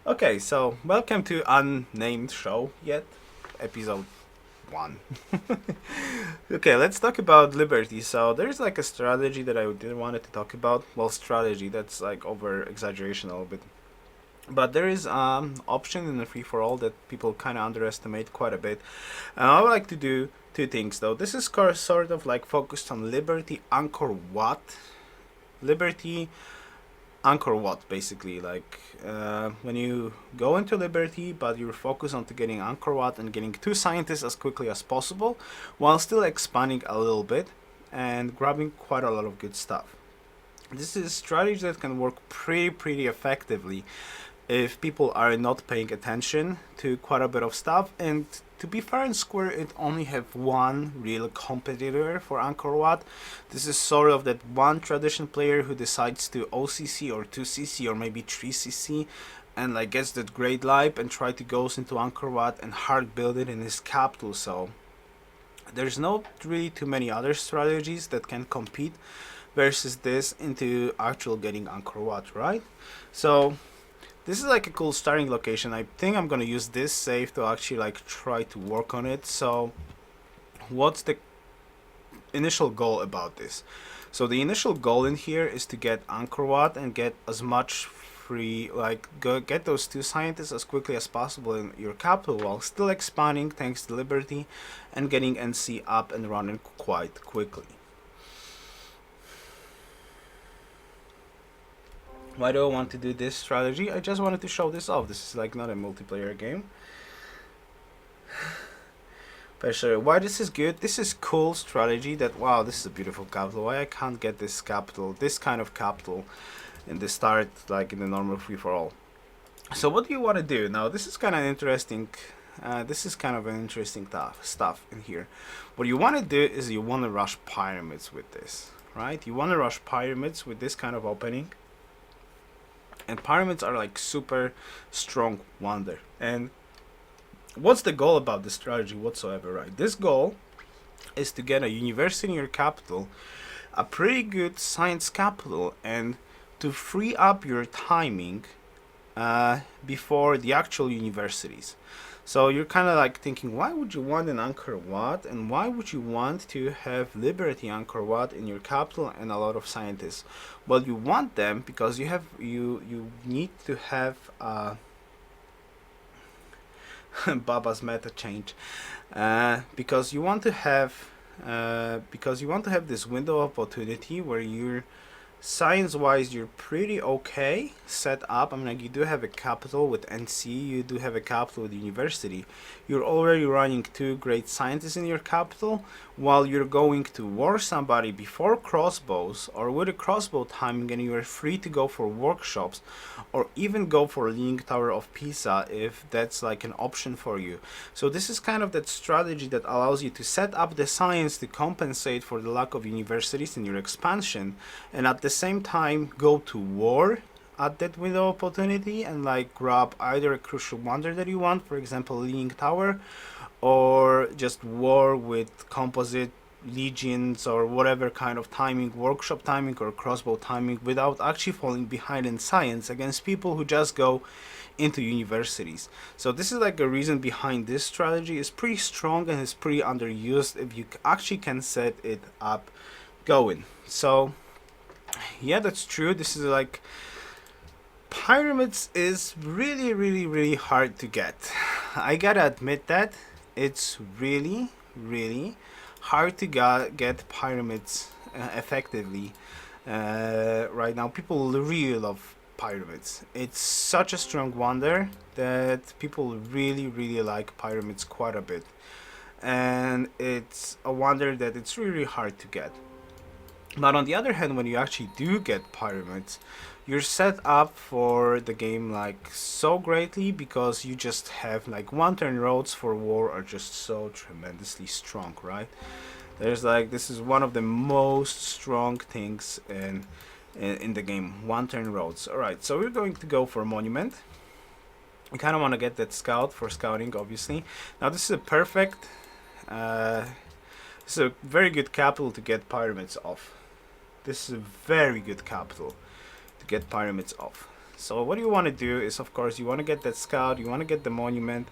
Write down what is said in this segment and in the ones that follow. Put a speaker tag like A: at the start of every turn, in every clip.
A: Okay, so welcome to unnamed show yet, episode 1. Okay, let's talk about liberty. So there's like a strategy that I did wanted to talk about. Well, strategy, that's like over exaggeration a little bit. But there is option in the free for all that people kind of underestimate quite a bit. And I would like to do two things though. This is sort of like focused on liberty Angkor Wat. Liberty Angkor Wat, basically. Like when you go into Liberty, but you're focused on to getting Angkor Wat and getting two scientists as quickly as possible, while still expanding a little bit and grabbing quite a lot of good stuff. This is a strategy that can work pretty effectively if people are not paying attention to quite a bit of stuff. And to be fair and square, it only have one real competitor for Angkor Wat. This is sort of that one tradition player who decides to OCC or 2CC or maybe 3CC and like gets that great life and try to goes into Angkor Wat and hard build it in his capital. So there's not really too many other strategies that can compete versus this into actual getting Angkor Wat, right? So this is like a cool starting location. I think I'm gonna use this save to actually like try to work on it. So what's the initial goal about this? So the initial goal in here is to get Angkor Wat and get as much free, like get those two scientists as quickly as possible in your capital while still expanding thanks to Liberty and getting NC up and running quite quickly. Why do I want to do this strategy? I just wanted to show this off. This is like not a multiplayer game. But sure, why this is good? This is cool strategy that, wow, this is a beautiful capital. Why I can't get this capital, this kind of capital in the start, like in the normal free-for-all. So what do you want to do? Now this is kind of interesting. This is kind of an interesting stuff in here. What you want to do is you want to rush pyramids with this, right? You want to rush pyramids with this kind of opening. And pyramids are like super strong wonder. And what's the goal about this strategy whatsoever, right? This goal is to get a university in your capital, a pretty good science capital, and to free up your timing before the actual universities. So you're kind of like thinking, why would you want an Angkor Wat, and why would you want to have Liberty Angkor Wat in your capital and a lot of scientists? Well, you want them because you need to have Baba's meta change, because you want to have this window of opportunity where you're science wise you're pretty okay set up. I mean, like, you do have a capital with NC, you do have a capital with university. You're already running two great scientists in your capital while you're going to war somebody before crossbows or with a crossbow timing, and you're free to go for workshops or even go for Leaning Tower of Pisa if that's like an option for you. So this is kind of that strategy that allows you to set up the science to compensate for the lack of universities in your expansion, and at the same time go to war at that window of opportunity and like grab either a crucial wonder that you want, for example Leaning Tower, or just war with composite legions or whatever kind of timing, workshop timing or crossbow timing, without actually falling behind in science against people who just go into universities. So this is like a reason behind this strategy. Is pretty strong and is pretty underused if you actually can set it up going. So yeah, that's true. This is like pyramids is really hard to get. I gotta admit that it's really hard to get pyramids effectively right now. People really love pyramids. It's such a strong wonder that people really like pyramids quite a bit, and it's a wonder that it's really hard to get. But on the other hand, when you actually do get pyramids, you're set up for the game like so greatly because you just have like one turn roads for war are just so tremendously strong, right? There's like, this is one of the most strong things in the game, one turn roads. All right, so we're going to go for monument. We kind of want to get that scout for scouting, obviously. Now this is a perfect this is a very good capital to get pyramids off. This is a very good capital to get pyramids off. So what you want to do is, of course, you want to get that scout, you want to get the monument,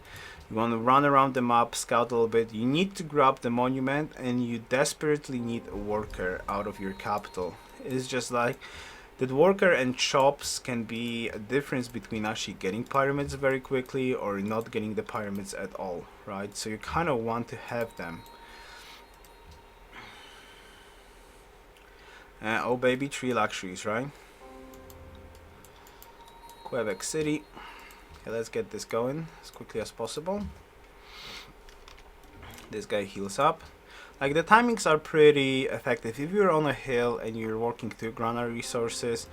A: you want to run around the map, scout a little bit. You need to grab the monument, and you desperately need a worker out of your capital. It's just like that worker and chops can be a difference between actually getting pyramids very quickly or not getting the pyramids at all, right? So you kind of want to have them. Oh baby, 3 luxuries, right? Quebec City. Okay, let's get this going as quickly as possible. This guy heals up. Like, the timings are pretty effective. If you're on a hill and you're working to granary resources,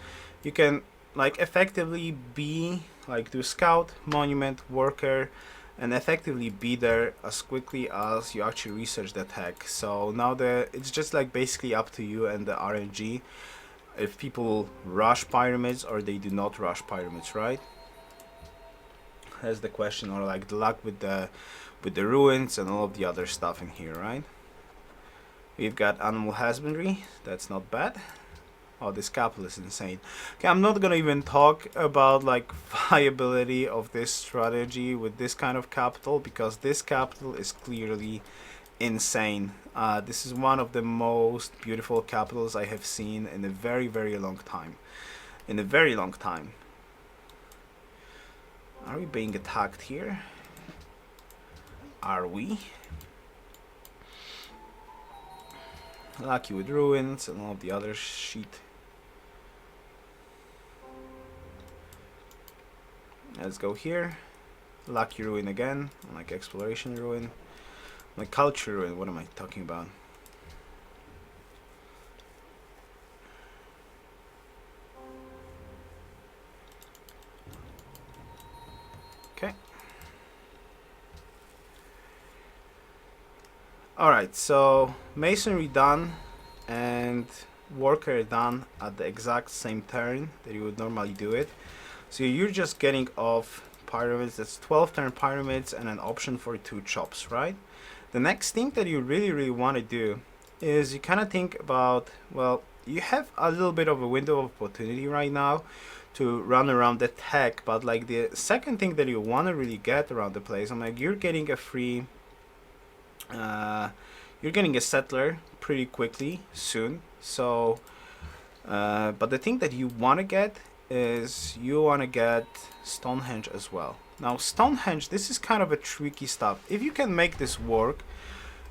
A: you can like effectively be like do scout, monument, worker, and effectively be there as quickly as you actually research the tech. So now it's just like basically up to you and the RNG if people rush pyramids or they do not rush pyramids, right? That's the question, or like the luck with the ruins and all of the other stuff in here, right? We've got animal husbandry. That's not bad. Oh, this capital is insane. Okay, I'm not gonna even talk about like viability of this strategy with this kind of capital, because this capital is clearly insane. This is one of the most beautiful capitals I have seen in a very, very long time. In a very long time. Are we being attacked here? Are we? Lucky with ruins and all of the other shit. Let's go here. Lucky ruin again. Like exploration ruin. Like culture ruin. What am I talking about? Okay. Alright, so masonry done and worker done at the exact same turn that you would normally do it. So you're just getting off pyramids. That's 12 turn pyramids and an option for 2 chops, right? The next thing that you really want to do is you kind of think about, well, you have a little bit of a window of opportunity right now to run around the tech, but like the second thing that you want to really get around the place, I'm like, you're getting a free you're getting a settler pretty quickly soon. So but the thing that you want to get is you want to get Stonehenge as well. Now Stonehenge, this is kind of a tricky stuff. If you can make this work,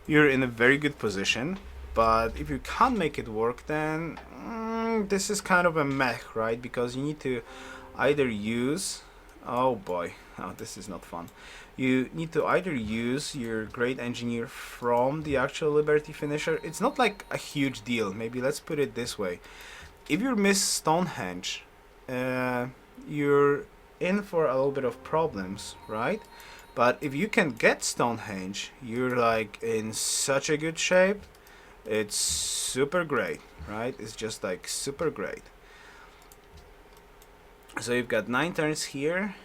A: you're in a very good position, but if you can't make it work, then this is kind of a meh, right? Because you need to either use, oh boy, oh, this is not fun. You need to either use your great engineer from the actual Liberty finisher. It's not like a huge deal. Maybe let's put it this way. If you miss Stonehenge, you're in for a little bit of problems, right? But if you can get Stonehenge, you're like in such a good shape. It's super great, right? It's just like super great. So you've got 9 turns here.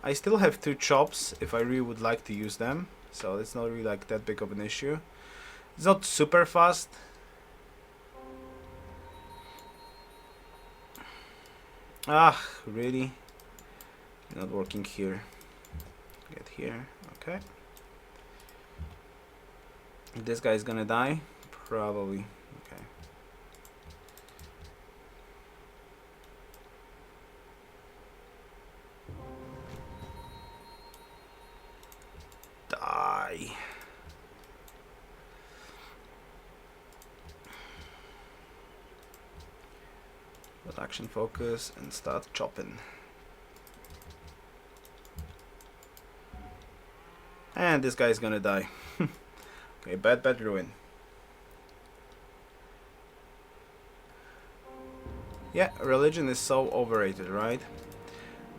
A: I still have 2 chops if I really would like to use them, so it's not really like that big of an issue. It's not super fast. Ah, really? Not working here. Get here, okay. This guy's gonna die? Probably, okay. Die. Let action focus and start chopping. And this guy's gonna die. Okay, bad ruin. Yeah, religion is so overrated, right?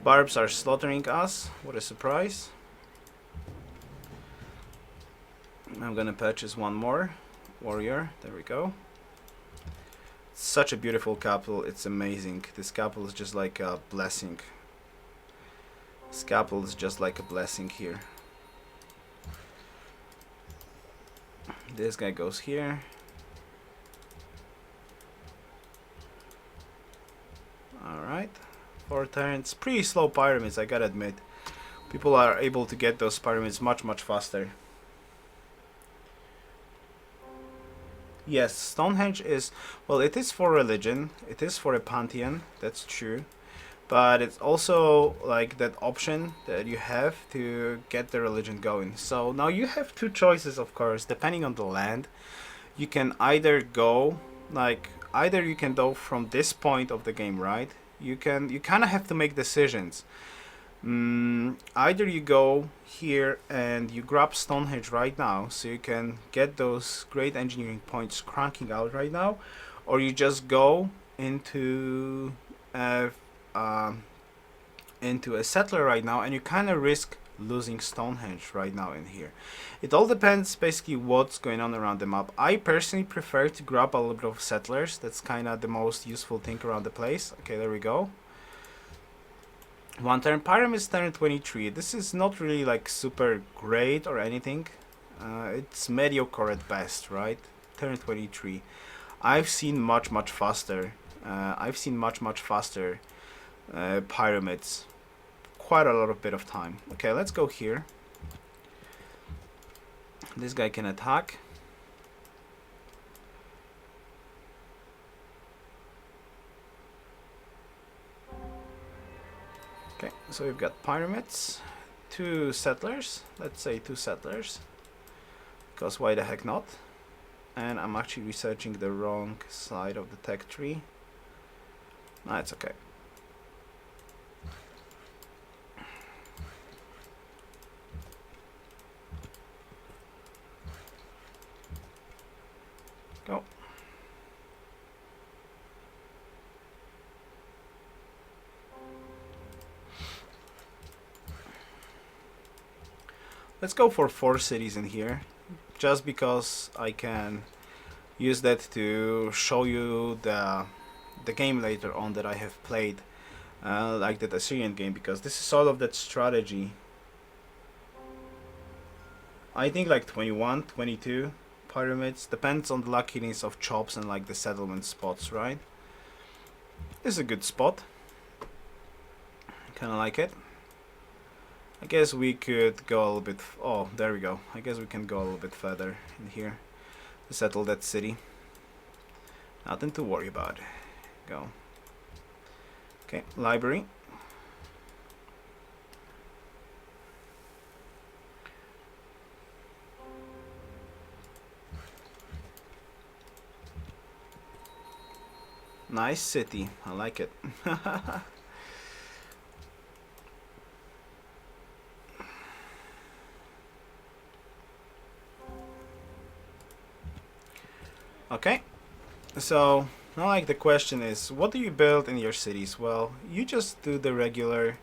A: Barbs are slaughtering us. What a surprise. I'm gonna purchase one more warrior. There we go. Such a beautiful capital. It's amazing. This capital is just like a blessing. This capital is just like a blessing here. This guy goes here. Alright. 4 turns. Pretty slow pyramids, I gotta admit. People are able to get those pyramids much faster. Yes, Stonehenge is, well, it is for religion. It is for a pantheon, that's true. But it's also like that option that you have to get the religion going. So now you have two choices, of course, depending on the land. You can either go, either you can go from this point of the game, right? You kind of have to make decisions. Either you go here and you grab Stonehenge right now, so you can get those great engineering points cranking out right now, or you just go into a settler right now, and you kind of risk losing Stonehenge right now in here. It all depends basically what's going on around the map. I personally prefer to grab a little bit of settlers. That's kind of the most useful thing around the place. Okay, there we go. One turn. Pyramids turn 23. This is not really like super great or anything. It's mediocre at best, right? Turn 23. I've seen much faster. Pyramids. Quite a lot of bit of time. Okay, let's go here. This guy can attack. Okay, so we've got pyramids, 2 settlers, let's say 2 settlers, because why the heck not? And I'm actually researching the wrong side of the tech tree. No, it's okay. Go. Let's go for 4 cities in here, just because I can use that to show you the game later on that I have played, like that Assyrian game, because this is all of that strategy. I think like 21, 22 pyramids, depends on the luckiness of chops and like the settlement spots, right? This is a good spot, kinda like it. I guess we could go a little bit, oh, there we go. I guess we can go a little bit further in here to settle that city. Nothing to worry about. Go. Okay, library. Nice city, I like it. Okay, so now like the question is, what do you build in your cities? Well, you just do the regular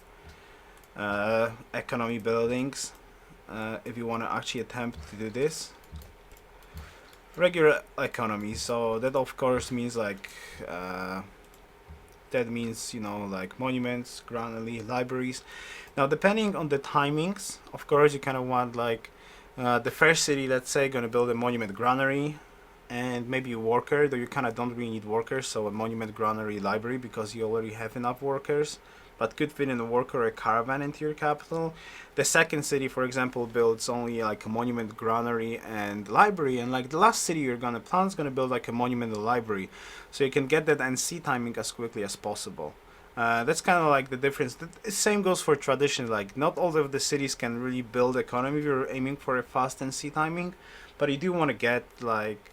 A: economy buildings if you want to actually attempt to do this. Regular economy, so that of course means like you know, like monuments, granary, libraries. Now depending on the timings, of course you kind of want like the first city, let's say, gonna build a monument granary and maybe a worker, though you kind of don't really need workers, so a monument granary library because you already have enough workers, but could fit in a worker or a caravan into your capital. The second city, for example, builds only like a monument granary and library, and like the last city you're gonna plan is gonna build like a monument library, so you can get that NC timing as quickly as possible. That's kind of like the difference. The same goes for tradition. Like not all of the cities can really build economy if you're aiming for a fast NC timing, but you do want to get like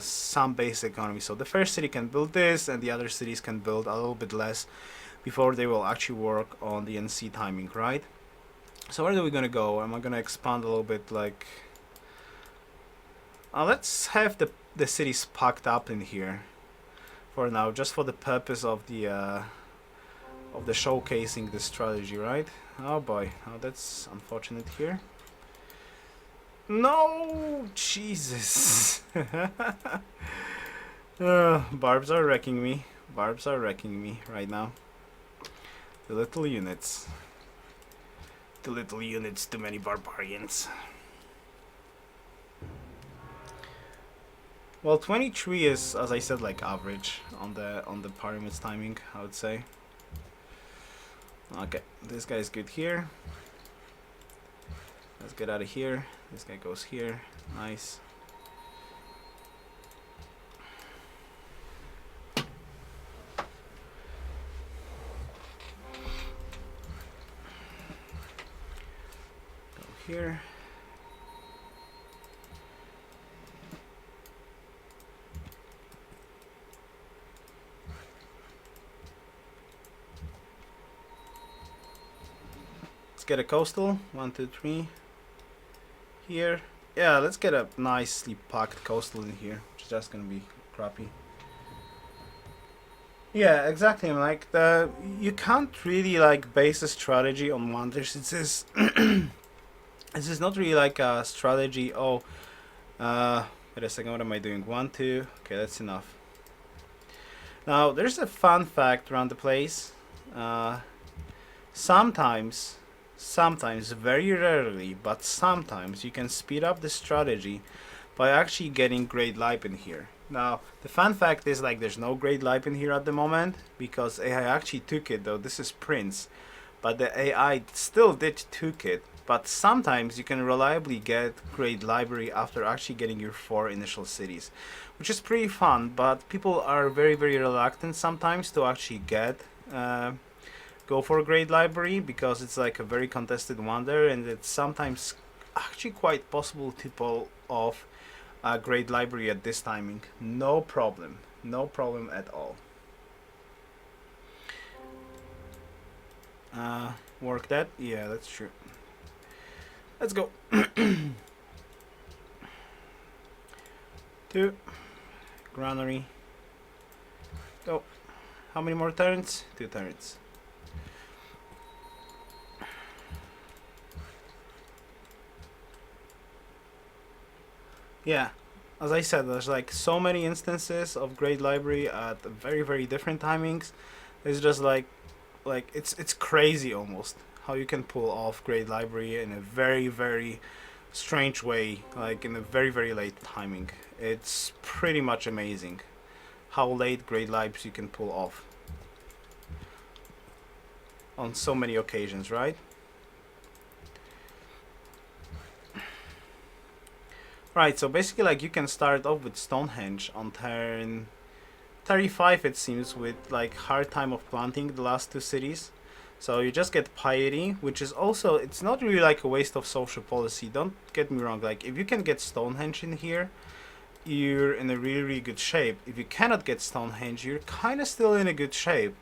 A: some basic economy. So the first city can build this, and the other cities can build a little bit less before they will actually work on the NC timing, right? So where are we gonna go? Am I gonna expand a little bit? Like, let's have the cities packed up in here for now, just for the purpose of the showcasing the strategy, right? Oh boy, oh, that's unfortunate here. No, Jesus. Barbs are wrecking me. Barbs are wrecking me right now. The little units. The little units, too many barbarians. Well, 23 is, as I said, like average on the pyramids timing, I would say. Okay, this guy is good here. Let's get out of here. This guy goes here. Nice. Go here. Let's get a coastal. 1, 2, 3. Here. Yeah, let's get a nicely packed coastal in here, which is just gonna be crappy. Yeah, exactly. Like you can't really like base a strategy on wonders. This is this is not really like a strategy. Oh, wait a second. What am I doing? 1, 2. Okay, that's enough. Now there's a fun fact around the place. Uh, sometimes, very rarely, but sometimes you can speed up the strategy by actually getting Great Lipe in here. Now, the fun fact is like there's no Great Lipe in here at the moment because AI actually took it, though this is Prince. But the AI still did took it. But sometimes you can reliably get Great Library after actually getting your 4 initial cities, which is pretty fun, but people are very, very reluctant sometimes to actually go for a Great Library because it's like a very contested wonder, and it's sometimes actually quite possible to pull off a Great Library at this timing. No problem. No problem at all. Work that? Yeah, that's true. Let's go. 2. Granary. Go. How many more turns? 2 turns. Yeah, as I said, there's like so many instances of Great Library at very, very different timings. It's just like it's crazy almost how you can pull off Great Library in a very, very strange way, like in a very, very late timing. It's pretty much amazing how late Great Library you can pull off on so many occasions, right? Right, so basically like you can start off with Stonehenge on turn 35 it seems, with like hard time of planting the last 2 cities. So you just get piety, which is also, it's not really like a waste of social policy, don't get me wrong. Like if you can get Stonehenge in here, you're in a really, really good shape. If you cannot get Stonehenge, you're kind of still in a good shape,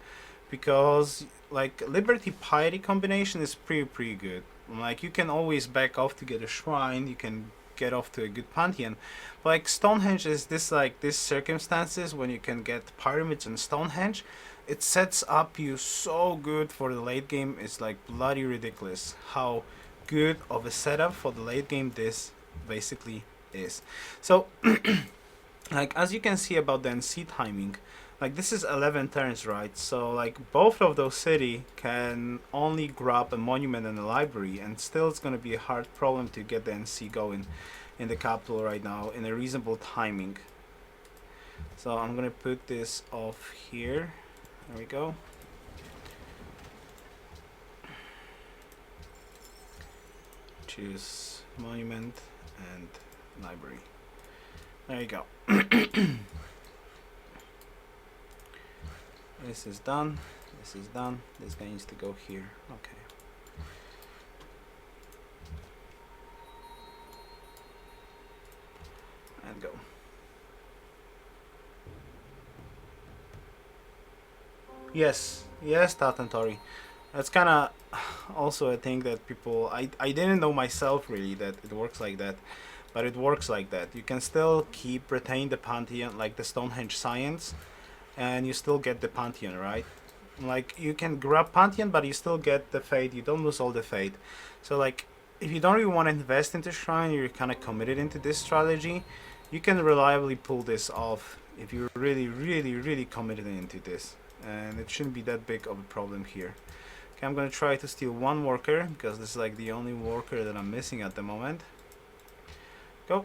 A: because like Liberty Piety combination is pretty good. Like you can always back off to get a shrine, you can get off to a good pantheon. But like Stonehenge is this, like this circumstances when you can get pyramids and Stonehenge, it sets up you so good for the late game. It's like bloody ridiculous how good of a setup for the late game this basically is. So like as you can see about the NC timing, like this is 11 turns, right? So like both of those city can only grab a monument and a library, and still it's going to be a hard problem to get the NC going in the capital right now in a reasonable timing. So I'm going to put this off here. There we go. Choose monument and library. There you go. This is done. This is done. This guy needs to go here. Okay. And go. Yes, yes, Tatantori. That's kind of also a thing that people. I didn't know myself really that it works like that, but it works like that. You can still retain the Pantheon, like the Stonehenge science, and you still get the Pantheon, right? Like you can grab Pantheon, but you still get the Fate. You don't lose all the Fate. So like, if you don't really want to invest into Shrine, you're kind of committed into this strategy. You can reliably pull this off if you're really, really, really committed into this, and it shouldn't be that big of a problem here. Okay, I'm gonna try to steal 1 worker because this is like the only worker that I'm missing at the moment. Go.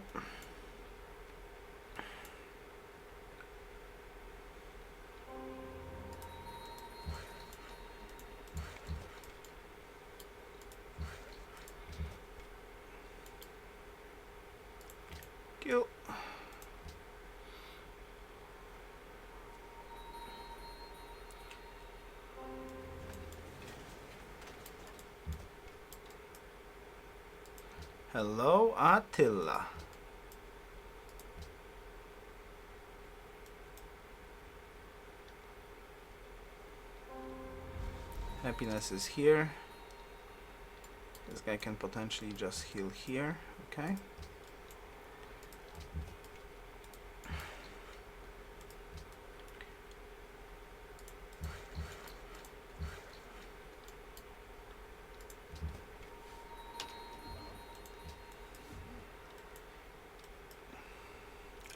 A: Kill. Hello, Attila. Happiness is here. This guy can potentially just heal here. Okay.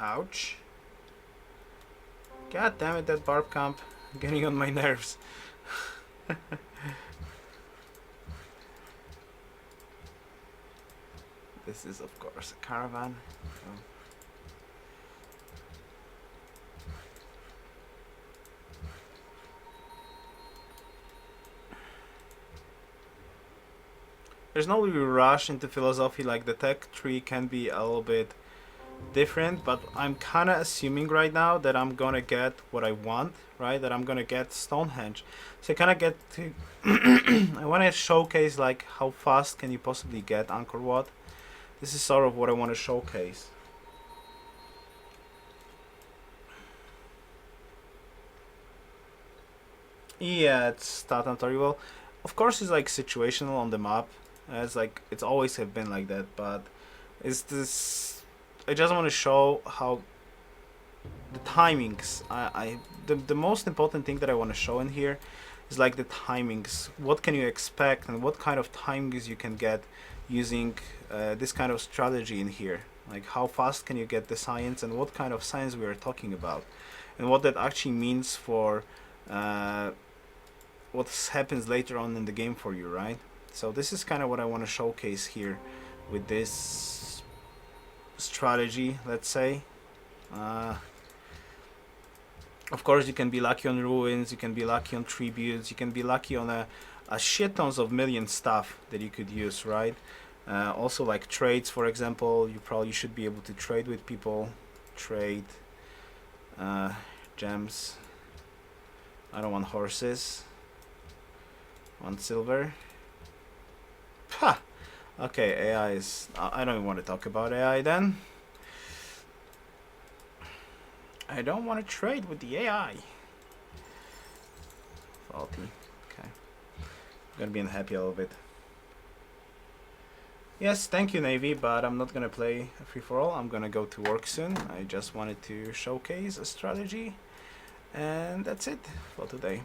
A: Ouch. God damn it, that barb comp getting on my nerves. This is of course a caravan. So. There's no real rush into philosophy, like the tech tree can be a little bit different, but I'm kind of assuming right now that I'm gonna get what I want, right? That I'm gonna get Stonehenge. So I kind of get to I want to showcase like how fast can you possibly get Angkor Wat. This is sort of what I want to showcase. Yeah, it's Tatantori. Well, of course it's like situational on the map. It's like it's always have been like that, but it's this. I just want to show how the timings. The most important thing that I want to show in here is like the timings. What can you expect and what kind of timings you can get using this kind of strategy in here. Like how fast can you get the science and what kind of science we are talking about, and what that actually means for what happens later on in the game for you, right? So this is kind of what I want to showcase here with this strategy, let's say. Of course, you can be lucky on ruins, you can be lucky on tributes, you can be lucky on a shit tons of million stuff that you could use, right? Also like trades, for example, you probably should be able to trade with people. Trade gems. I don't want horses. Want silver. Ha! Okay, AI is... I don't even want to talk about AI then. I don't want to trade with the AI. Faulty. Okay. I'm gonna be unhappy a little bit. Yes, thank you, Navy, but I'm not gonna play a free-for-all. I'm gonna go to work soon. I just wanted to showcase a strategy. And that's it for today.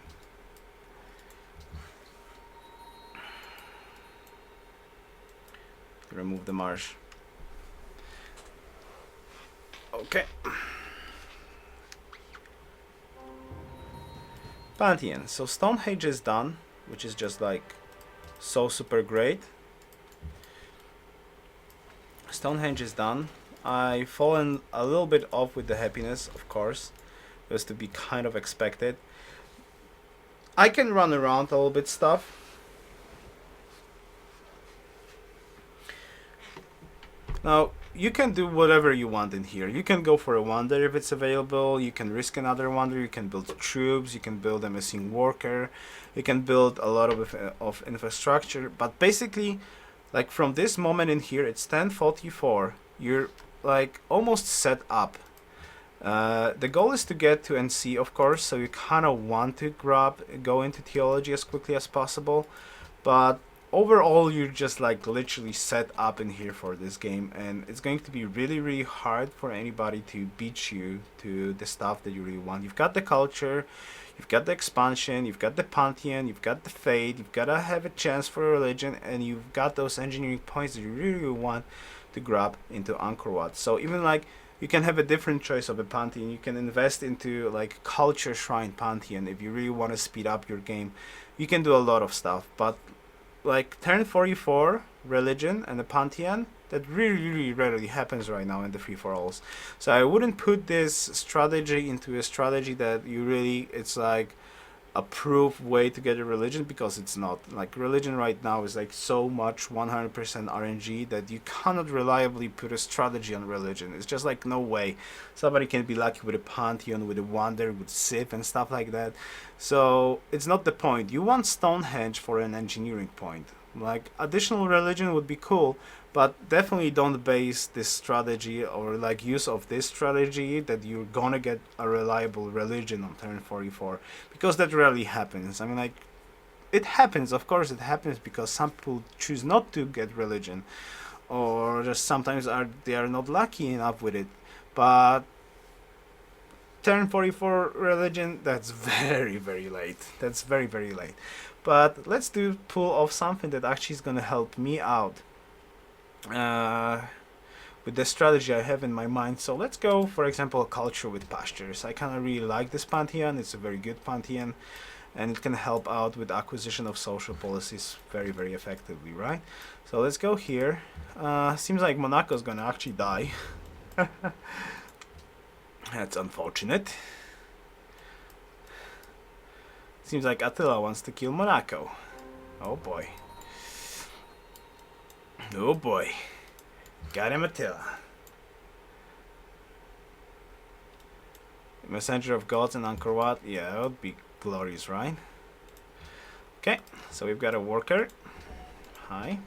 A: Remove the marsh. Okay. Pantheon. So Stonehenge is done, which is just like so super great. Stonehenge is done. I've fallen a little bit off with the happiness, of course. It was to be kind of expected. I can run around a little bit stuff. Now, you can do whatever you want in here. You can go for a wonder if it's available. You can risk another wonder. You can build troops. You can build a missing worker. You can build a lot of infrastructure. But basically, like from this moment in here, it's 1044. You're like almost set up. The goal is to get to NC, of course. So you kind of want to go into theology as quickly as possible. But overall, you're just like literally set up in here for this game, and it's going to be really, really hard for anybody to beat you to the stuff that you really want. You've got the culture, you've got the expansion, you've got the pantheon, you've got the fate, you've got to have a chance for a religion, and you've got those engineering points that you really, really want to grab into Angkor Wat. So even like you can have a different choice of a pantheon. You can invest into like culture shrine pantheon if you really want to speed up your game. You can do a lot of stuff, but like turn 44 religion and the pantheon, that really, really rarely happens right now in the free-for-alls. So I wouldn't put this strategy into a strategy that you really, it's like approved way to get a religion, because it's not. Like, religion right now is like so much 100% RNG that you cannot reliably put a strategy on religion. It's just like no way. Somebody can be lucky with a Pantheon, with a Wonder, with Civ and stuff like that. So it's not the point. You want Stonehenge for an engineering point. Like, additional religion would be cool, but definitely don't base this strategy or like use of this strategy that you're gonna get a reliable religion on turn 44, because that rarely happens. I mean, like, it happens, of course it happens, because some people choose not to get religion, or just sometimes they are not lucky enough with it. But turn 44 religion, that's very very late. That's very very late. But let's do pull off something that actually is gonna help me out with the strategy I have in my mind. So let's go, for example, culture with pastures. I kind of really like this Pantheon. It's a very good Pantheon, and it can help out with acquisition of social policies very very effectively, right? So let's go here. Seems like Monaco's gonna actually die. That's unfortunate. Seems like Attila wants to kill Monaco. Oh boy. Oh boy. Got him, Attila. Messenger of Gods and Angkor Wat. Yeah, that would be glorious, right? Okay, so we've got a worker. Hi.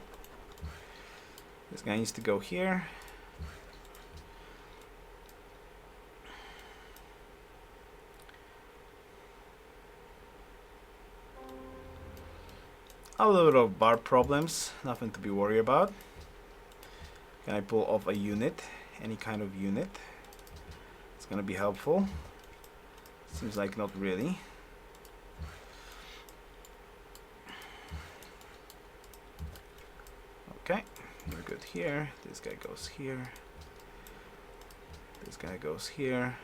A: This guy needs to go here. A little bit of bar problems, nothing to be worried about. Can I pull off a unit? Any kind of unit? It's gonna be helpful. Seems like not really. Okay, we're good here. This guy goes here. This guy goes here.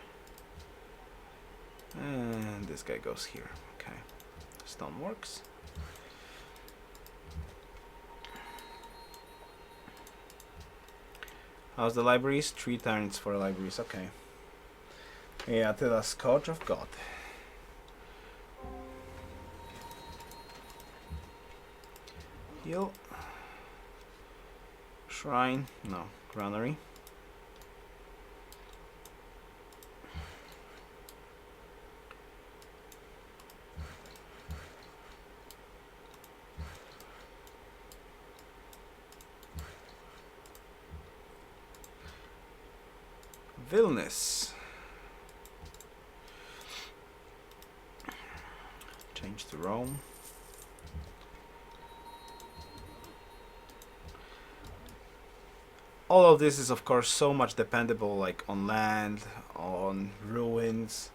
A: And this guy goes here. Okay, stone works. How's the libraries? 3 turns for libraries, okay. Yeah, to the Scourge of God. Heal. Shrine, no, granary. Vilnius. Change to Rome. All of this is of course so much dependable, like on land, on ruins,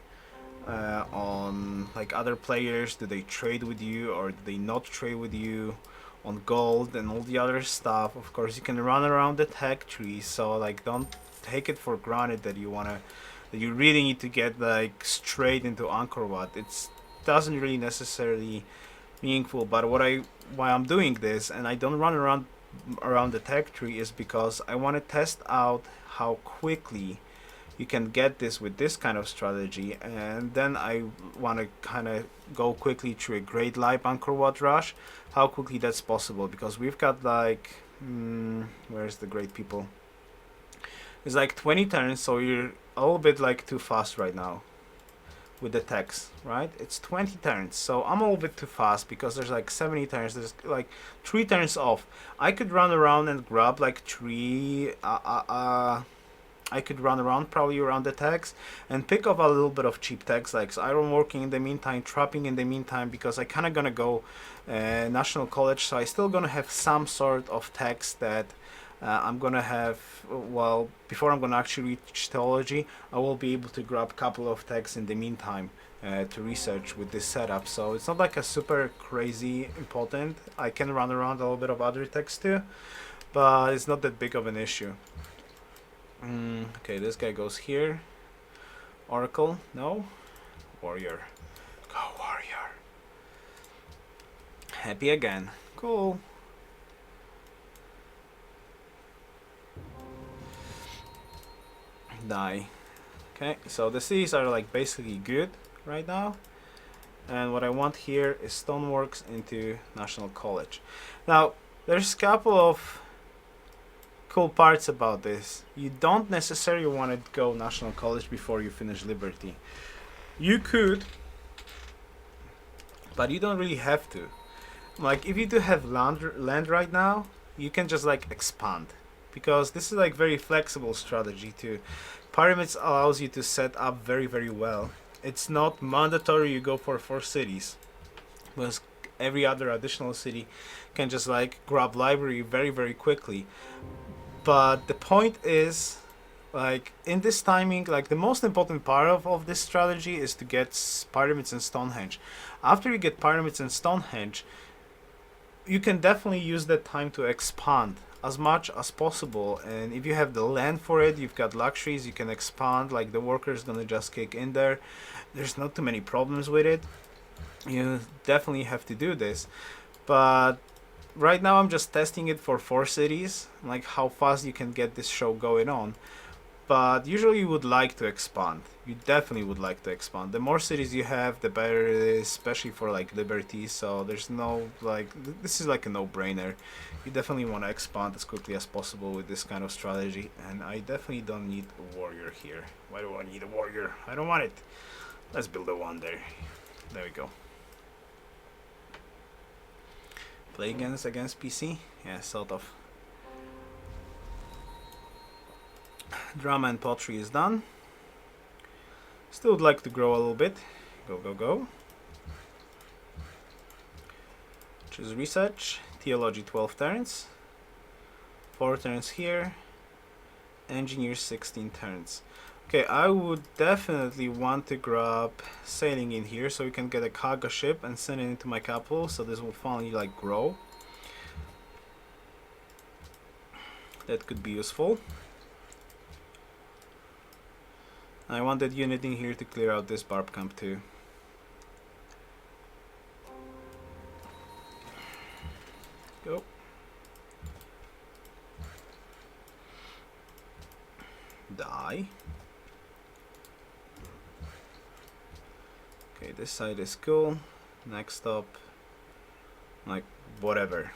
A: on like other players. Do they trade with you or do they not trade with you? On gold and all the other stuff. Of course you can run around the tech tree, so like don't take it for granted that you really need to get like straight into Angkor Wat. It doesn't really necessarily meaningful, but why I'm doing this and I don't run around the tech tree is because I want to test out how quickly you can get this with this kind of strategy, and then I want to kind of go quickly through a Great Light Angkor Wat rush, how quickly that's possible, because we've got like where's the great people? It's like 20 turns, so you're a little bit like too fast right now with the techs, right? It's 20 turns, so I'm a little bit too fast because there's like 70 turns. There's like 3 turns off. I could run around and grab like 3 I could run around probably around the tags and pick up a little bit of cheap tags like iron working in the meantime, trapping in the meantime, because I kind of gonna go National College, so I still gonna have some sort of tags that I'm gonna have, well, before I'm gonna actually reach theology, I will be able to grab a couple of tags in the meantime to research with this setup. So it's not like a super crazy important. I can run around a little bit of other tags too, but it's not that big of an issue. Okay, this guy goes here. Oracle, no. Warrior, go warrior. Happy again, cool. Die. Okay, so the cities are like basically good right now. and what I want here is stoneworks into National College. Now there's a couple of cool parts about this. You don't necessarily want to go National College before you finish Liberty. You could, but you don't really have to. Like if you do have land right now, you can just like expand, because this is like very flexible strategy too. Pyramids allows you to set up very well. It's not mandatory you go for 4 cities, because every other additional city can just like grab library very quickly. But the point is, like in this timing, like the most important part of this strategy is to get pyramids and Stonehenge. After you get pyramids and Stonehenge, you can definitely use that time to expand as much as possible, and if you have the land for it, you've got luxuries, you can expand. Like the workers gonna just kick in there, there's not too many problems with it. You definitely have to do this, but right now I'm just testing it for 4 cities, like how fast you can get this show going on. But usually you would like to expand. You definitely would like to expand. The more cities you have, the better it is, especially for like Liberty. So there's no like this is like a no-brainer. You definitely want to expand as quickly as possible with this kind of strategy. And I definitely don't need a warrior here. Why do I need a warrior? I don't want it. Let's build a one there. There we go. Play against PC? Yeah, sort of. Drama and pottery is done. Still would like to grow a little bit. Go. Choose research. Theology 12 turns. 4 turns here. Engineer 16 turns. Okay, I would definitely want to grab sailing in here so we can get a cargo ship and send it into my capital, so this will finally like grow. That could be useful. I want that unit in here to clear out this barb camp too. Go. Die. Okay, this side is cool. Next up, like, whatever.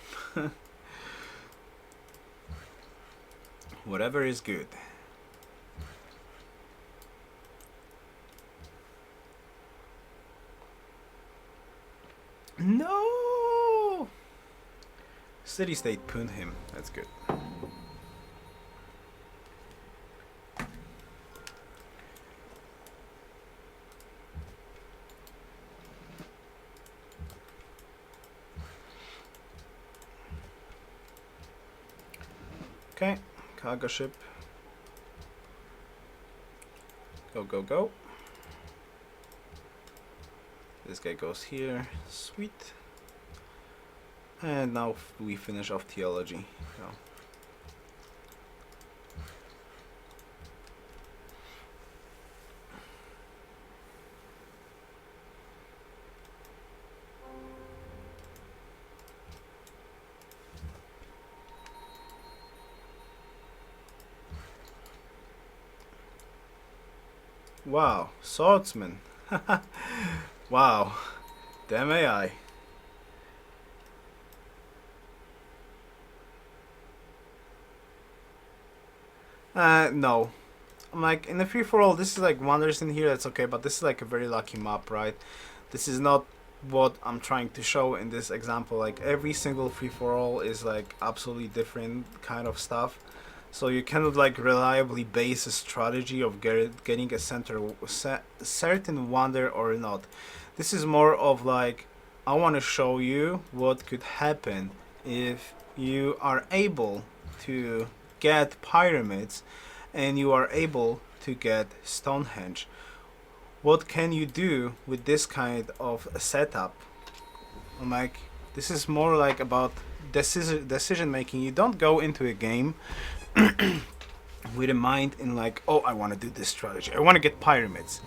A: Whatever is good. No! City state punned him. That's good. Okay, cargo ship. Go. This guy goes here. Sweet. And now we finish off theology. Go. Wow, swordsman. Wow, damn AI. No. I'm like, in the free-for-all, this is like wonders in here, that's okay, but this is like a very lucky map, right? This is not what I'm trying to show in this example. Like, every single free-for-all is like absolutely different kind of stuff. So you cannot like reliably base a strategy of getting a certain wonder or not. This is more of like, I want to show you what could happen if you are able to get pyramids and you are able to get Stonehenge. What can you do with this kind of setup? I'm like, this is more like about decision making. You don't go into a game with a mind in like, oh, I want to do this strategy, I want to get pyramids.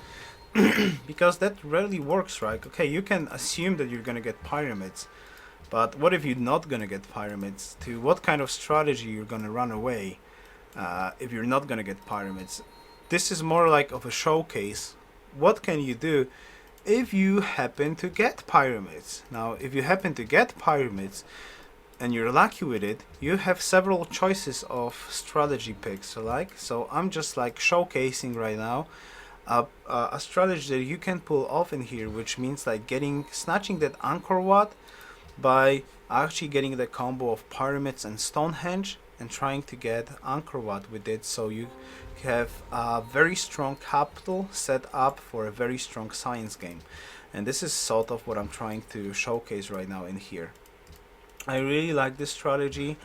A: Because that rarely works, right? Okay, you can assume that you're gonna get pyramids, but what if you're not gonna get pyramids? To what kind of strategy you're gonna run away if you're not gonna get pyramids? This is more like of a showcase. What can you do if you happen to get pyramids. Now, if you happen to get pyramids and you're lucky with it, you have several choices of strategy picks. So I'm just like showcasing right now a strategy that you can pull off in here, which means like snatching that Angkor Wat by actually getting the combo of pyramids and Stonehenge and trying to get Angkor Wat with it, so you have a very strong capital set up for a very strong science game. And this is sort of what I'm trying to showcase right now in here. I really like this strategy.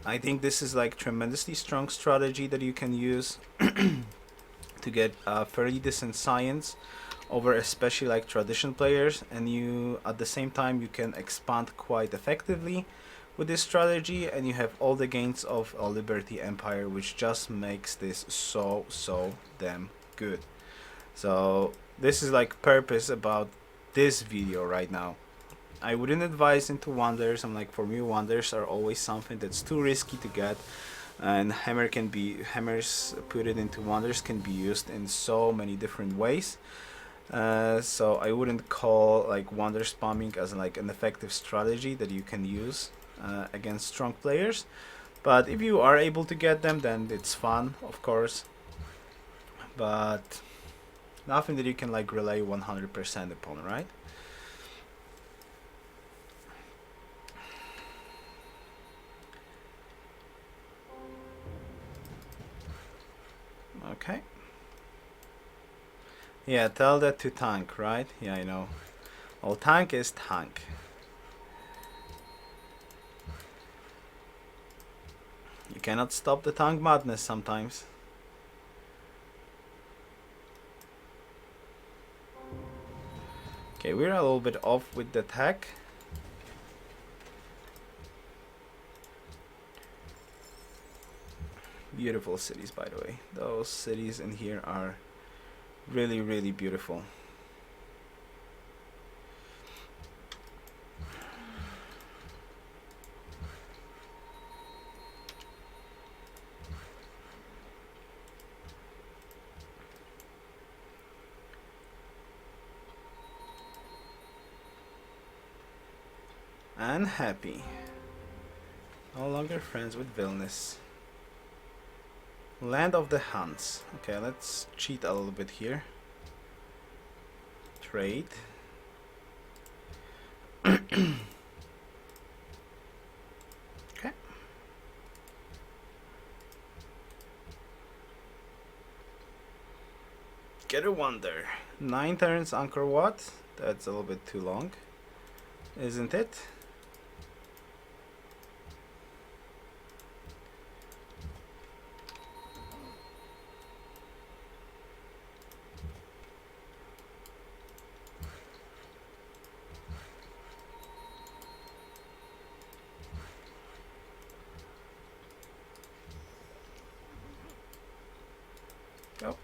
A: I think this is like tremendously strong strategy that you can use to get fairly decent science over especially like tradition players, and you at the same time you can expand quite effectively with this strategy, and you have all the gains of a Liberty Empire, which just makes this so damn good. So this is like purpose about this video right now. I wouldn't advise into wonders. I'm like, for me, wonders are always something that's too risky to get, and hammers put it into wonders can be used in so many different ways. So I wouldn't call like wonder spamming as like an effective strategy that you can use against strong players. But if you are able to get them, then it's fun, of course. But nothing that you can like rely 100% upon, right? Okay. Yeah, tell that to tank, right? Yeah, I know. Well, tank is tank. You cannot stop the tank madness sometimes. Okay, we're a little bit off with the tech. Beautiful cities, by the way. Those cities in here are really beautiful. Unhappy. No longer friends with Vilnius. Land of the Huns. Okay, let's cheat a little bit here. Trade. Okay. Get a wonder. 9 turns Angkor Wat. That's a little bit too long, isn't it? Go.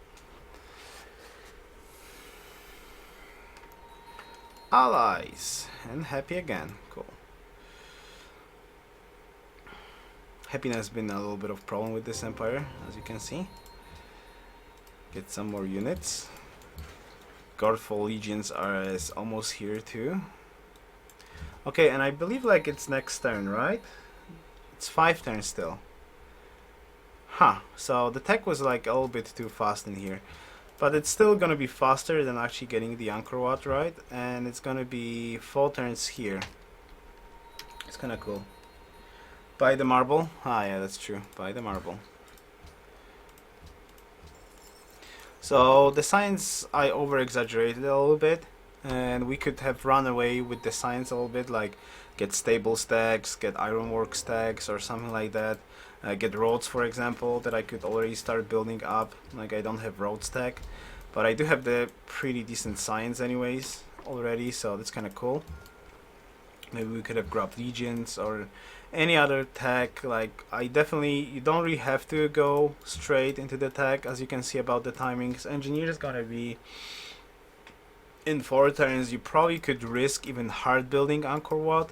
A: Allies. And happy again. Cool. Happiness has been a little bit of problem with this empire, as you can see. Get some more units. Godfall legions are almost here too. Okay, and I believe like it's next turn, right? It's 5 turns still. Huh, so the tech was like a little bit too fast in here. But it's still gonna be faster than actually getting the Angkor Wat, right? And it's gonna be 4 turns here. It's kinda cool. Buy the marble. Ah, yeah, that's true. Buy the marble. So the science I over-exaggerated a little bit, and we could have run away with the science a little bit, like get stable stacks, get ironwork stacks or something like that. Get roads, for example, that I could already start building up. Like I don't have road stack, but I do have the pretty decent science anyways already, so that's kind of cool. Maybe we could have grabbed legions or any other tech. Like you don't really have to go straight into the tech, as you can see about the timings. Engineer is gonna be in 4 turns. You probably could risk even hard building Angkor Wat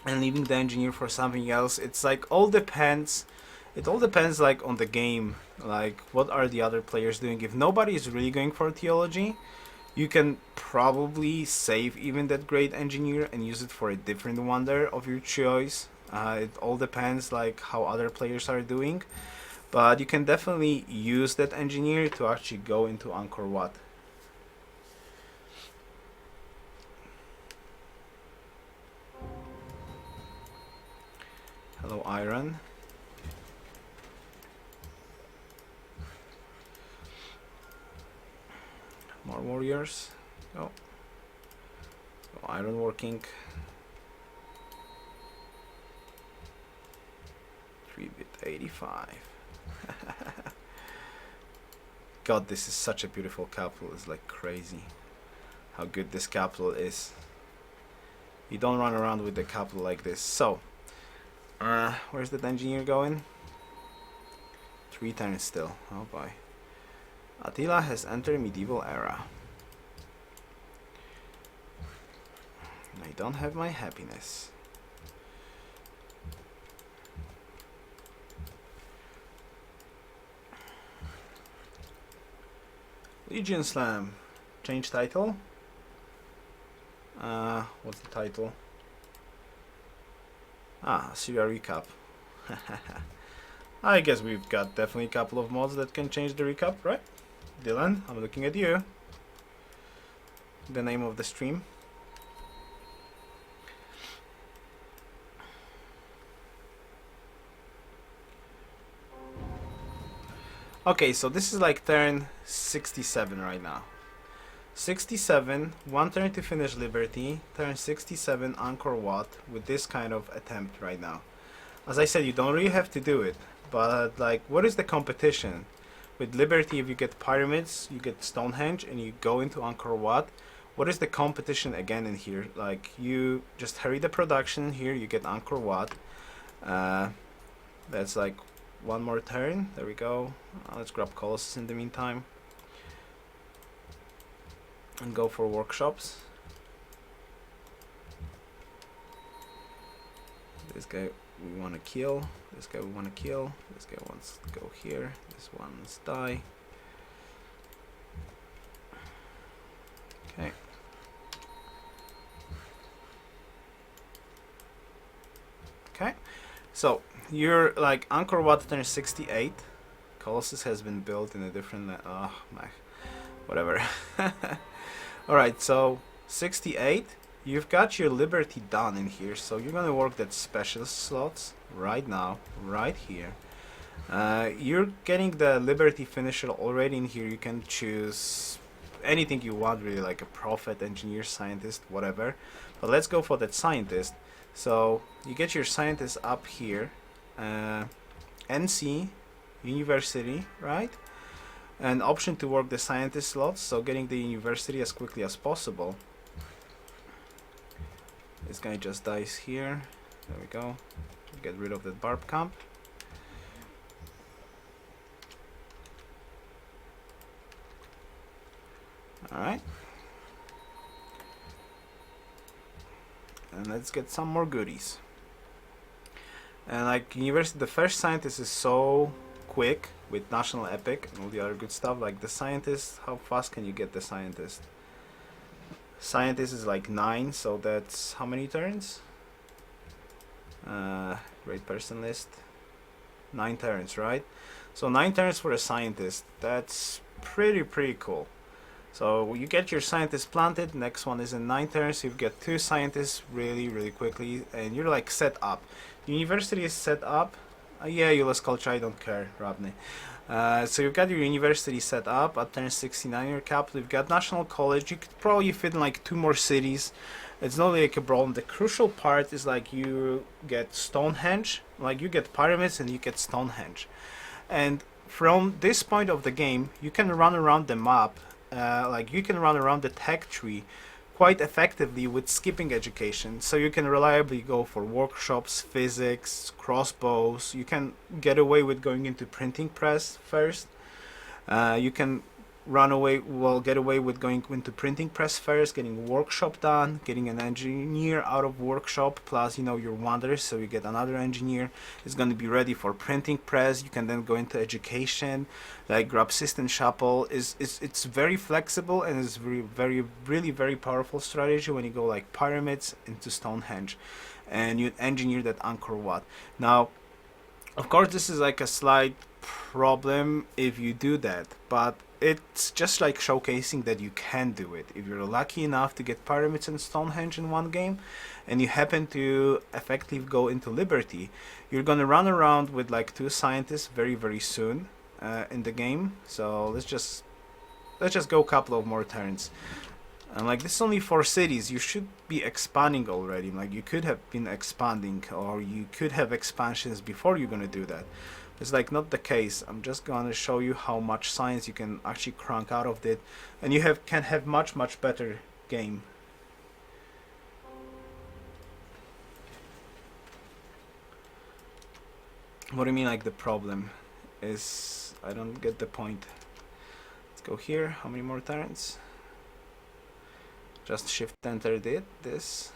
A: and leaving the engineer for something else. It's like all depends. It all depends like on the game. Like what are the other players doing? If nobody is really going for theology, You can probably save even that great engineer and use it for a different wonder of your choice. It all depends like how other players are doing, but you can definitely use that engineer to actually go into Angkor Wat. Hello, Iron. More warriors. Go. So iron working. 3-bit 85. God, this is such a beautiful capital. It's like crazy how good this capital is. You don't run around with the capital like this. So, where's that engineer going? 3 turns still. Oh boy. Attila has entered medieval era. I don't have my happiness. Legion Slam. Change title. What's the title? Syria recap. I guess we've got definitely a couple of mods that can change the recap, right? Dylan, I'm looking at you. The name of the stream. Okay, so this is like turn 67 right now. 67, 1 turn to finish Liberty, turn 67 Angkor Wat with this kind of attempt right now. As I said, you don't really have to do it, but like, what is the competition? With Liberty, if you get Pyramids, you get Stonehenge, and you go into Angkor Wat, what is the competition again in here? Like, you just hurry the production here, you get Angkor Wat. That's like one more turn. There we go. Let's grab Colossus in the meantime. And go for workshops. This guy we want to kill. This guy we want to kill. This guy wants to go here. This one's die. Okay. Okay. So you're like Angkor Wat turn 68. Colossus has been built in a different. Oh my, whatever. Alright, so 68, you've got your Liberty done in here, so you're gonna work that specialist slots right now, right here. You're getting the Liberty finisher already in here. You can choose anything you want, really, like a prophet, engineer, scientist, whatever. But let's go for that scientist. So you get your scientist up here, NC, university, right? An option to work the scientist slots, so getting the university as quickly as possible. This guy just dies here. There we go. Get rid of that barb camp. Alright. And let's get some more goodies. And like university, the first scientist is so quick with national epic and all the other good stuff. Like the scientist, how fast can you get the scientist? Scientist is like 9, so that's how many turns? Great person list. 9 turns, right? So 9 turns for a scientist. That's pretty cool. So you get your scientist planted. Next one is in 9 turns. You get 2 scientists really quickly, and you're like set up. University is set up. Yeah, Yoruus culture, I don't care, Rodney. So you've got your university set up at turn 69, your capital. You've got national college. You could probably fit in like 2 more cities. It's not like a problem. The crucial part is like you get Stonehenge, like you get pyramids and you get Stonehenge. And from this point of the game, you can run around the map, like you can run around the tech tree quite effectively with skipping education. So you can reliably go for workshops, physics, crossbows. You can get away with going into printing press first. You can get away with going into printing press first, getting workshop done, getting an engineer out of workshop, plus your wanderers, so you get another engineer is going to be ready for printing press. You can then go into education, like grab system chapel. It's very flexible, and it's really very powerful strategy when you go like pyramids into Stonehenge, and you engineer that Angkor Wat. Now, of course, this is like a slight problem if you do that, but it's just like showcasing that you can do it. If you're lucky enough to get pyramids and Stonehenge in one game, and you happen to effectively go into Liberty, you're gonna run around with like 2 scientists very soon in the game. So let's just go a couple of more turns. And like this is only 4 cities. You should be expanding already. Like you could have been expanding, or you could have expansions before you're gonna do that. It's like not the case. I'm just gonna show you how much science you can actually crank out of it, and you can have much better game. What do you mean like the problem is? I don't get the point. Let's go here. How many more turns? Just shift enter did this.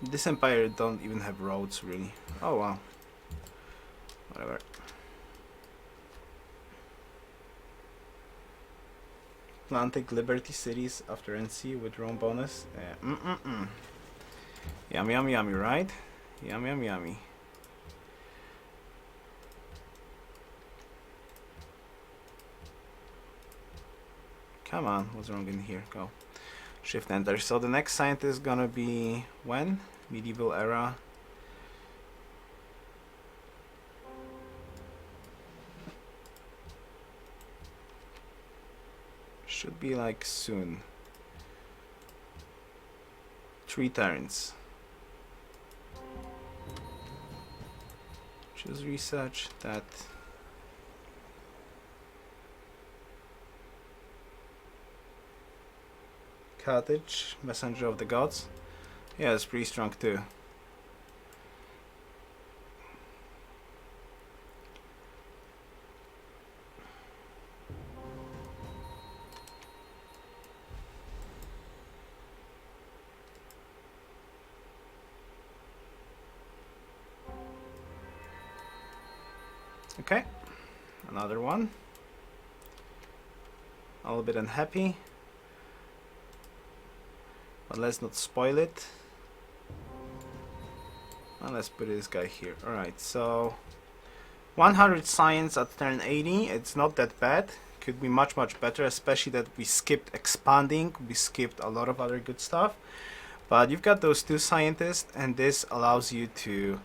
A: This empire don't even have roads really. Oh wow. Whatever. Atlantic Liberty cities after NC with Rome bonus. Yummy, right? Yummy. Come on, what's wrong in here? Go. Shift enter. So the next scientist is gonna be when? Medieval era. Should be like soon. 3 turns. Choose research that. Cottage, Messenger of the Gods. Yeah, it's pretty strong too. Okay, another one. A little bit unhappy, but let's not spoil it. And let's put this guy here. Alright, so 100 science at turn 80. It's not that bad. Could be much better, especially that we skipped expanding. We skipped a lot of other good stuff. But you've got those 2 scientists, and this allows you to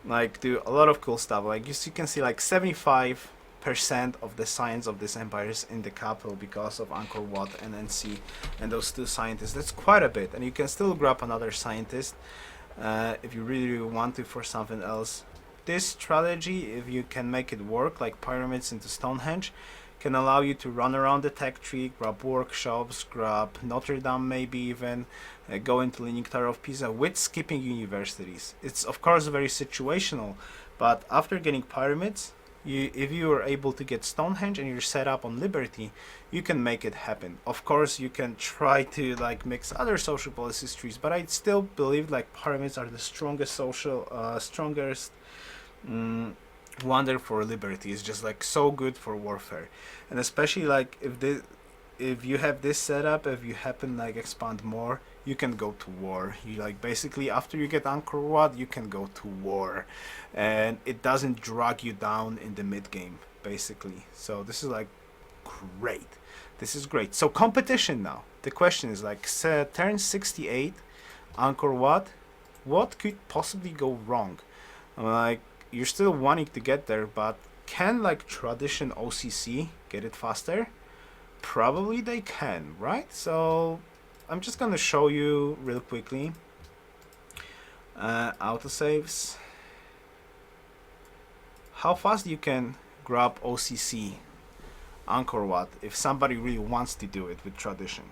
A: like do a lot of cool stuff. Like you can see, like 75% of the science of this empire is in the capital because of Angkor Wat and NC and those 2 scientists. That's quite a bit, and you can still grab another scientist if you really want to for something else. This strategy, if you can make it work, like pyramids into Stonehenge, can allow you to run around the tech tree, grab workshops, grab Notre Dame, maybe even go into Leaning Tower of Pisa with skipping universities. It's of course very situational, but after getting pyramids, if you are able to get Stonehenge and you're set up on Liberty, you can make it happen. Of course, you can try to like mix other social policy trees, but I still believe like pyramids are the strongest wonder for Liberty. Is just like so good for warfare, and especially like if you have this setup, if you happen like expand more, you can go to war. You like basically after you get Angkor Wat, you can go to war, and it doesn't drag you down in the mid game basically. So this is like great. This is great. So competition now. The question is like turn 68, Angkor Wat. What could possibly go wrong? Like you're still wanting to get there, but can like tradition OCC get it faster? Probably they can, right? So I'm just gonna show you real quickly. Autosaves. How fast you can grab OCC Angkor Wat if somebody really wants to do it with tradition.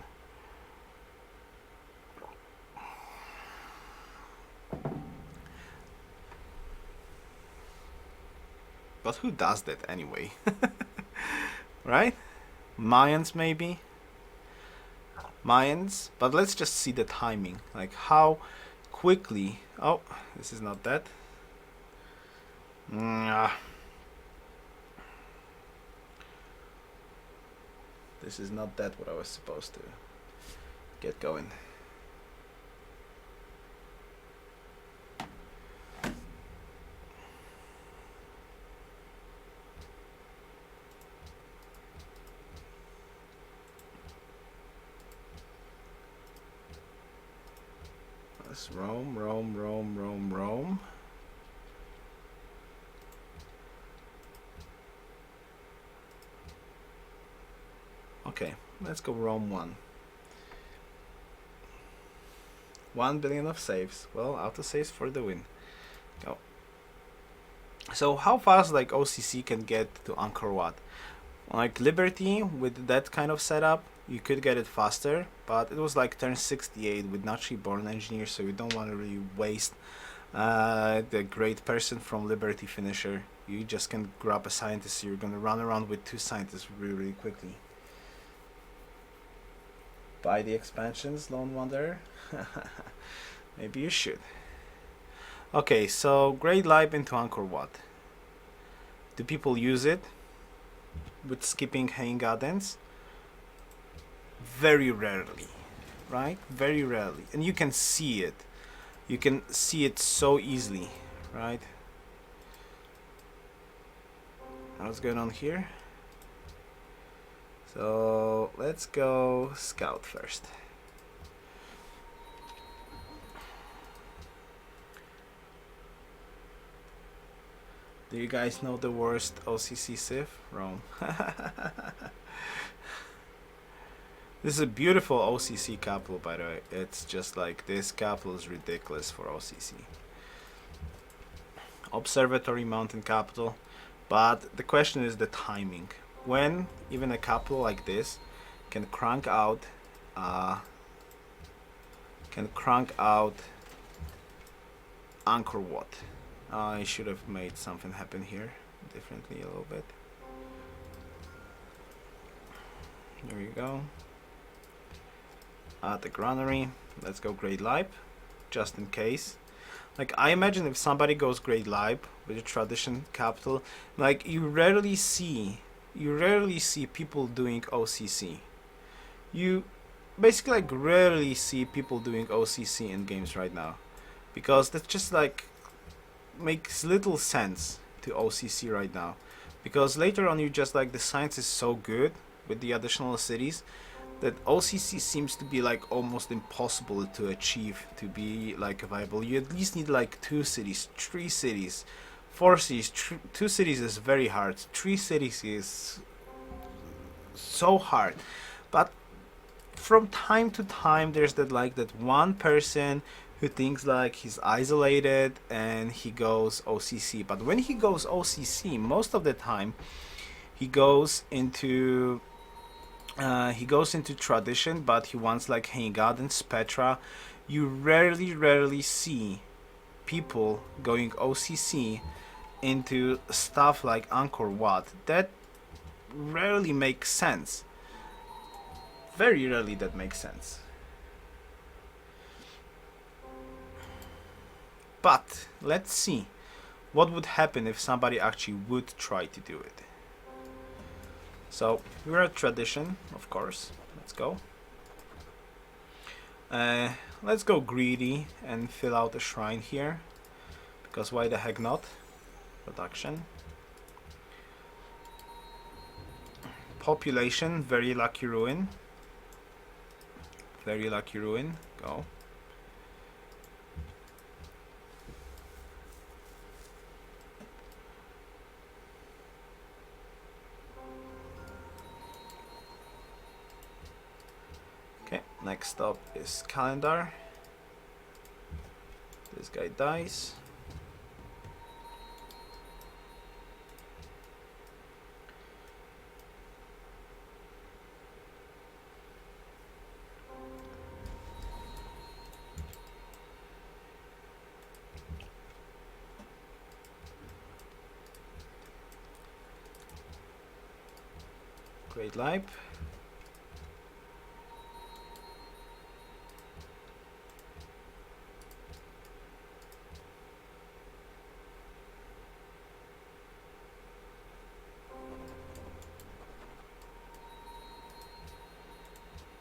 A: but who does that anyway? Right? Mayans maybe? Mayans? But let's just see the timing. Like how quickly... Oh, this is not that. This is not that what I was supposed to get going. Let's Rome, Rome, Rome, Rome, Rome. Okay, let's go Rome 1. 1 billion of saves. Well, auto saves for the win. Go. So how fast like OCC can get to Angkor Wat? Like Liberty with that kind of setup, you could get it faster, but it was like turn 68 with naturally born engineer, so you don't want to really waste the great person from Liberty finisher. You just can grab a scientist, so you're gonna run around with 2 scientists really quickly. Buy the expansions, Lone Wanderer? Maybe you should. Okay, so Great Light into Angkor Wat. Do people use it with skipping Hanging Gardens? Very rarely, right? Very rarely. And you can see it. You can see it so easily, right? What's going on here? So let's go scout first. Do you guys know the worst OCC Civ? Rome. This is a beautiful OCC capital, by the way. It's just like this capital is ridiculous for OCC. Observatory Mountain capital. But the question is the timing. When even a capital like this can crank out Angkor Wat. I should have made something happen here differently a little bit. There you go. At the granary, let's go Great Lipe, just in case. Like I imagine if somebody goes Great Lipe with a tradition capital, like you rarely see people doing OCC. You basically like rarely see people doing OCC in games right now, because that's just like makes little sense to OCC right now, because later on you just like the science is so good with the additional cities that OCC seems to be like almost impossible to achieve to be like viable. You at least need like 2 cities, 3 cities, 4 cities. 2 cities is very hard. 3 cities is so hard. But from time to time there's that like that one person who thinks like he's isolated and he goes OCC. But when he goes OCC, most of the time he goes into tradition, but he wants like Hanging Gardens, Petra. You rarely see people going OCC into stuff like Angkor Wat. That rarely makes sense. Very rarely that makes sense. But let's see what would happen if somebody actually would try to do it. So we're at tradition, of course. Let's go. Let's go greedy and fill out a shrine here, because why the heck not? Production. Population, very lucky ruin. Very lucky ruin. Go. Okay, next up is calendar. This guy dies. Great Lipe.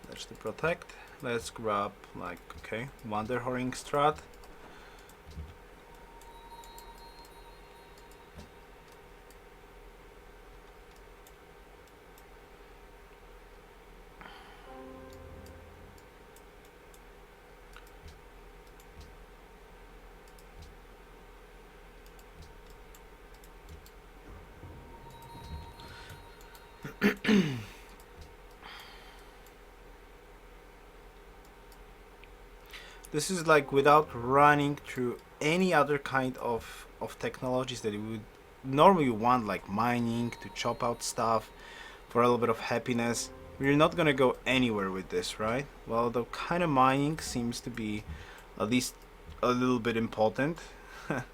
A: That's to protect. Let's grab like, okay, Wanderhoring Strat. This is like without running through any other kind of technologies that you would normally want, like mining to chop out stuff for a little bit of happiness. We're not gonna go anywhere with this, right? Well, the kind of mining seems to be at least a little bit important. At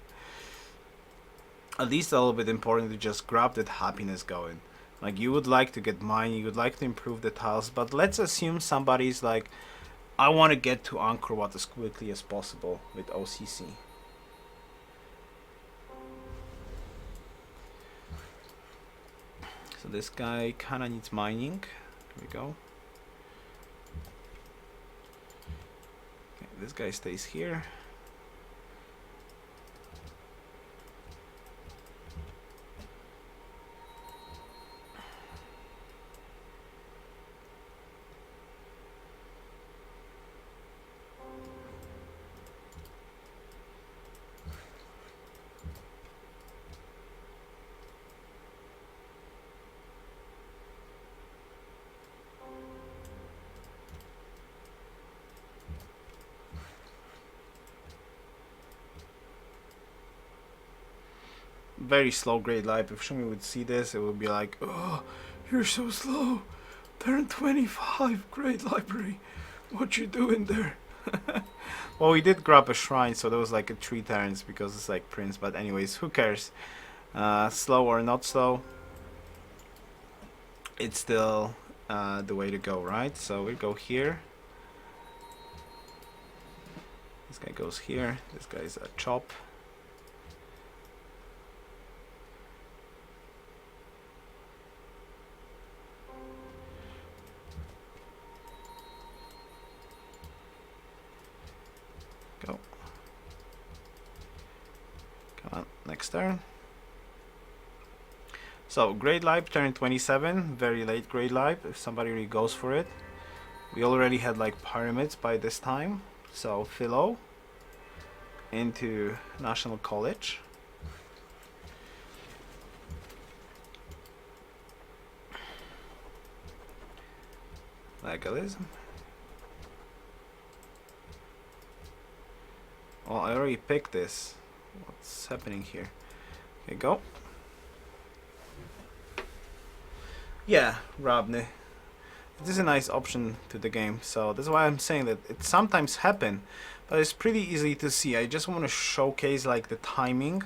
A: least a little bit important to just grab that happiness going. Like you would like to get mining, you would like to improve the tiles, but let's assume somebody's like, I want to get to Angkor Wat as quickly as possible with OCC. So this guy kind of needs mining. Here we go. Okay, this guy stays here. Very slow Great Lipe. If Shumi would see this, it would be like, oh, you're so slow. Turn 25, Great Library. What you doing there? Well, we did grab a shrine, so there was like a 3 turns because it's like Prince. But anyways, who cares? Slow or not slow, it's still the way to go, right? So we go here. This guy goes here. This guy's a chop. Go. Come on, next turn. So Great Lipe turn 27, very late Great Lipe if somebody really goes for it. We already had like pyramids by this time. So Philo into National College. Legalism. Oh, I already picked this. What's happening here? Okay, go. Yeah, Robney. It is a nice option to the game, so that's why I'm saying that it sometimes happen, but it's pretty easy to see. I just want to showcase like the timing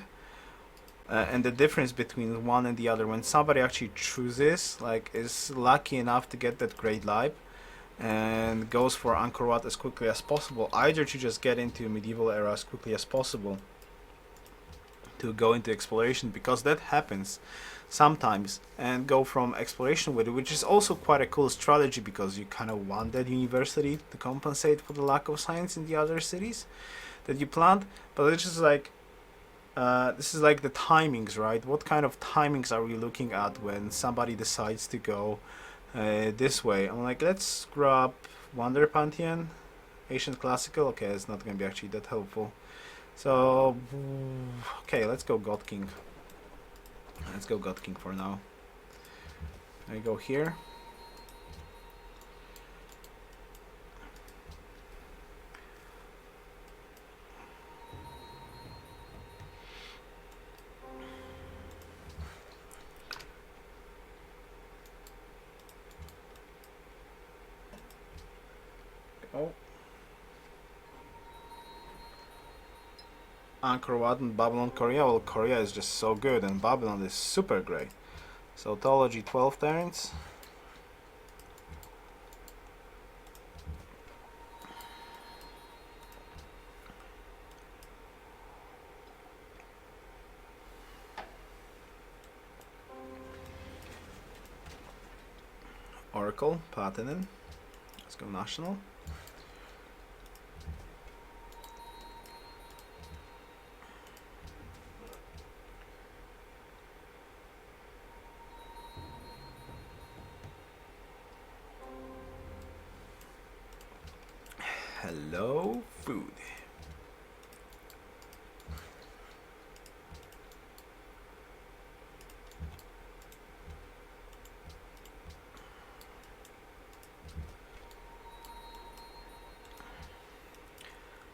A: and the difference between one and the other. When somebody actually chooses, like is lucky enough to get that Great Lipe and goes for Angkor Wat as quickly as possible, either to just get into medieval era as quickly as possible, to go into exploration, because that happens sometimes, and go from exploration with it, which is also quite a cool strategy because you kind of want that university to compensate for the lack of science in the other cities that you planned. But it's just like this is like the timings, right? What kind of timings are we looking at when somebody decides to go this way? I'm like, let's grab Wonder Pantheon, Ancient Classical. Okay, it's not gonna be actually that helpful. So okay, let's go God King. Let's go God King for now. I go here. Oh. Angkor Wat and Babylon, Korea. Well, Korea is just so good and Babylon is super great. So Theology 12 turns. circle, pattern. Let's go national. Hello, food.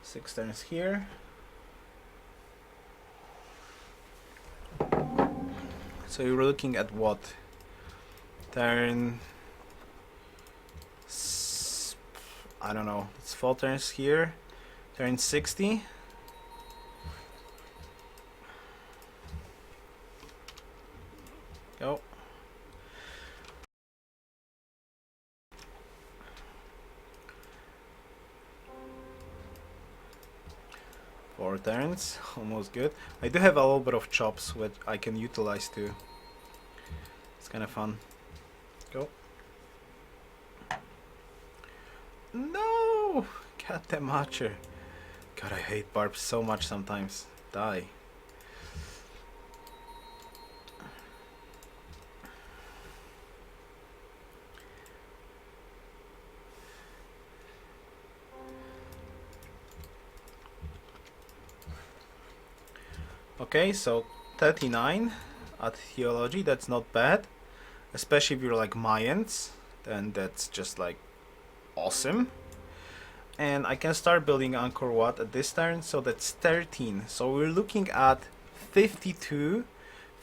A: Six turns here. So you're looking at what? Turn... I don't know. It's 4 turns here. Turn 60. Go. Four turns, almost good. I do have a little bit of chops which I can utilize too. It's kind of fun. Go. No! Goddamn archer. God, I hate barbs so much sometimes. Die. Okay, so 39 at theology, that's not bad. Especially if you're like Mayans, then that's just like awesome. And I can start building Angkor Wat at this turn, so that's 13. So we're looking at 52,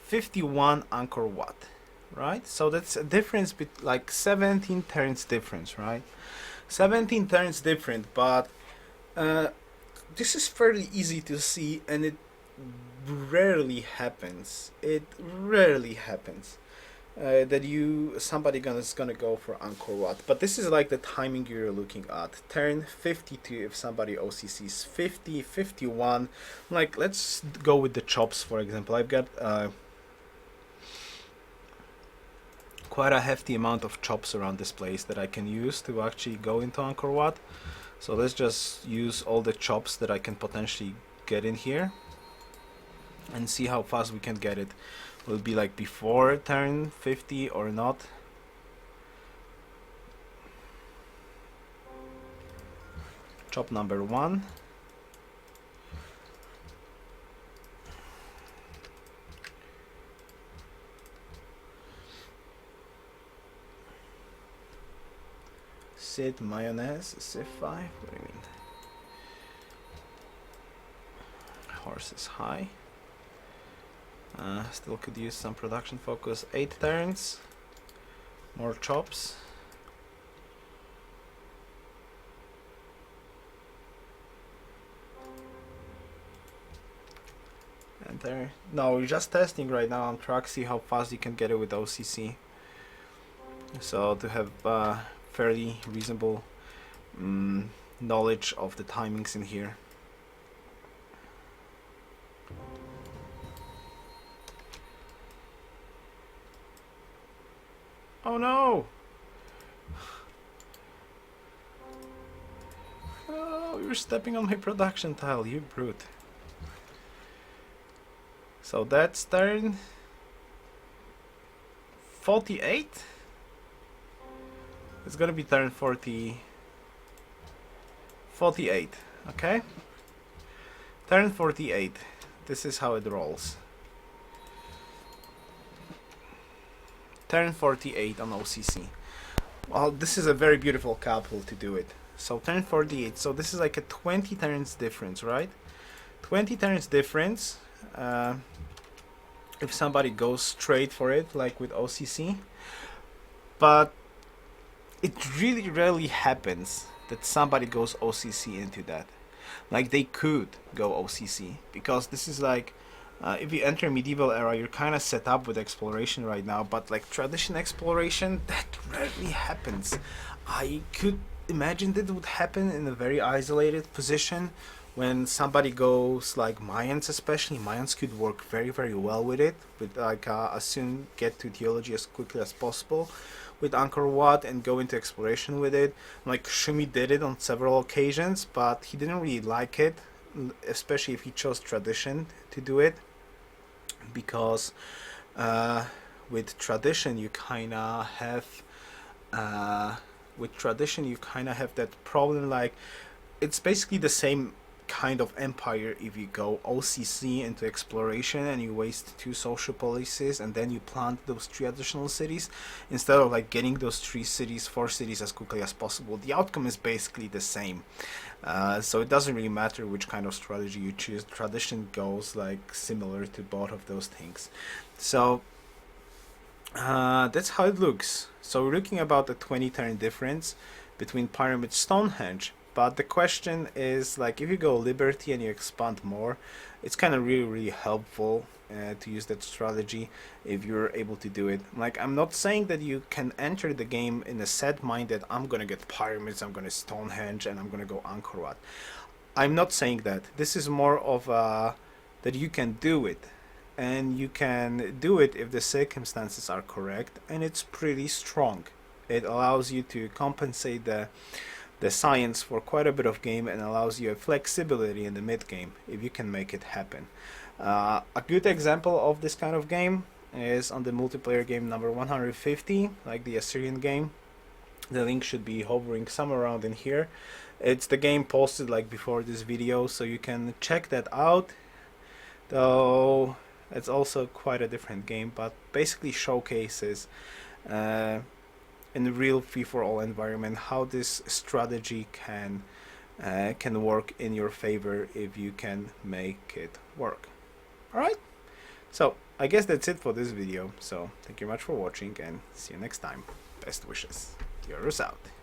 A: 51 Angkor Wat, right? So that's a difference, like 17 turns difference, right? 17 turns different, but this is fairly easy to see, and it rarely happens. It rarely happens. That somebody is gonna go for Angkor Wat, but this is like the timing you're looking at. Turn 52 if somebody OCCs 50, 51. Like, let's go with the chops, for example. I've got quite a hefty amount of chops around this place that I can use to actually go into Angkor Wat. So let's just use all the chops that I can potentially get in here and see how fast we can get it. Will it be like before turn 50 or not? Chop number 1. Sid mayonnaise, Civ 5. What do you mean? Horse is high. Still could use some production focus. 8 turns. More chops. And there. No, we're just testing right now on track, see how fast you can get it with OCC. So to have fairly reasonable knowledge of the timings in here. Oh no! Oh, you're stepping on my production tile, you brute. So that's turn 48. It's gonna be turn 48. Okay? Turn 48. This is how it rolls. Turn 48 on OCC. Well, this is a very beautiful capital to do it. So turn 48. So this is like a 20 turns difference, right? 20 turns difference. If somebody goes straight for it, like with OCC. But it really rarely happens that somebody goes OCC into that. Like, they could go OCC, because this is like, if you enter medieval era, you're kind of set up with exploration right now, but like tradition exploration, that rarely happens. I could imagine that it would happen in a very isolated position when somebody goes like Mayans, especially. Mayans could work very, very well with it, with like as soon get to theology as quickly as possible. with Angkor Wat and go into exploration with it. Like Shumi did it on several occasions, but he didn't really like it, especially if he chose tradition to do it, because with tradition you kind of have that problem. Like, it's basically the same kind of empire if you go OCC into exploration and you waste 2 social policies and then you plant those 3 additional cities instead of like getting those 3 cities, 4 cities as quickly as possible. The outcome is basically the same. So it doesn't really matter which kind of strategy you choose. Tradition goes like similar to both of those things. So that's how it looks. So we're looking about a 20 turn difference between Pyramid Stonehenge. But the question is, like, if you go Liberty and you expand more, it's kind of really helpful to use that strategy if you're able to do it. Like, I'm not saying that you can enter the game in a set mind that I'm gonna get pyramids, I'm gonna Stonehenge, and I'm gonna go Angkor Wat. I'm not saying that. This is more of that you can do it, and you can do it if the circumstances are correct, and it's pretty strong. It allows you to compensate the science for quite a bit of game and allows you a flexibility in the mid game if you can make it happen. A good example of this kind of game is on the multiplayer game number 150, like the Assyrian game. The link should be hovering somewhere around in here. It's the game posted like before this video, so you can check that out. Though it's also quite a different game, but basically showcases in the real free-for-all environment how this strategy can work in your favor if you can make it work. Alright, so I guess that's it for this video. So thank you very much for watching and see you next time. Best wishes. Yoruus out.